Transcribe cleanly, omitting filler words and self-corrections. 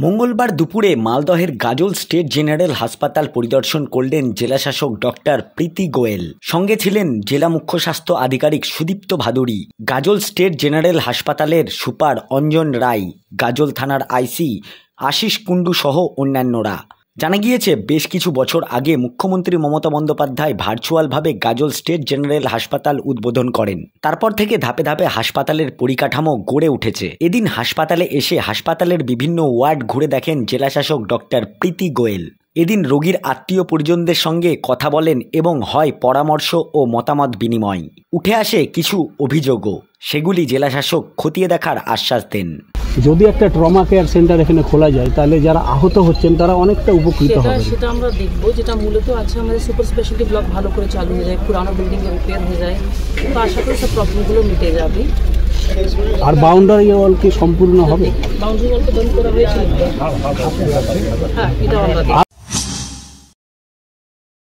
মঙ্গলবার দুপুরে মালদহের গাজল স্টেট জেনারেল হাসপাতাল পরিদর্শন করলেন জেলাশাসক ডক্টর প্রীতি গোয়েল। সঙ্গে ছিলেন জেলা মুখ্য স্বাস্থ্য আধিকারিক সুদীপ্ত ভাদুড়ী, গাজল স্টেট জেনারেল হাসপাতালের সুপার অঞ্জন রায়, গাজল থানার আইসি আশিস কুণ্ডু সহ অন্যান্যরা। জানা গিয়েছে, বেশ কিছু বছর আগে মুখ্যমন্ত্রী মমতা বন্দ্যোপাধ্যায় ভার্চুয়ালভাবে গাজল স্টেট জেনারেল হাসপাতাল উদ্বোধন করেন। তারপর থেকে ধাপে ধাপে হাসপাতালের পরিকাঠামো গড়ে উঠেছে। এদিন হাসপাতালে এসে হাসপাতালের বিভিন্ন ওয়ার্ড ঘুরে দেখেন জেলাশাসক ডক্টর প্রীতি গোয়েল। এদিন রোগীর আত্মীয় পরিজনদের সঙ্গে কথা বলেন এবং হয় পরামর্শ ও মতামত বিনিময়। উঠে আসে কিছু অভিযোগও, সেগুলি জেলাশাসক খতিয়ে দেখার আশ্বাস দেন। যদি একটা ট্রমা কেয়ার সেন্টার এখানে খোলা যায় তাহলে যারা আহত হচ্ছেন তারা অনেকটা উপকৃত হবে। সেটা আমরা দেখবো, যেটা মূলত আছে আমাদের সুপার স্পেশালিটি ব্লক ভালো করে চালু হয়ে যায়, পুরানো বিল্ডিং রিপেয়ার হয়ে যায়, তো আশা করি সব প্রবলেমগুলো মিটে যাবে। আর বাউন্ডারি ওয়াল কি সম্পূর্ণ হবে? বাউন্ডারি ওয়াল তো বন্ধ করা হয়েছিল, হ্যাঁ এটা আমরা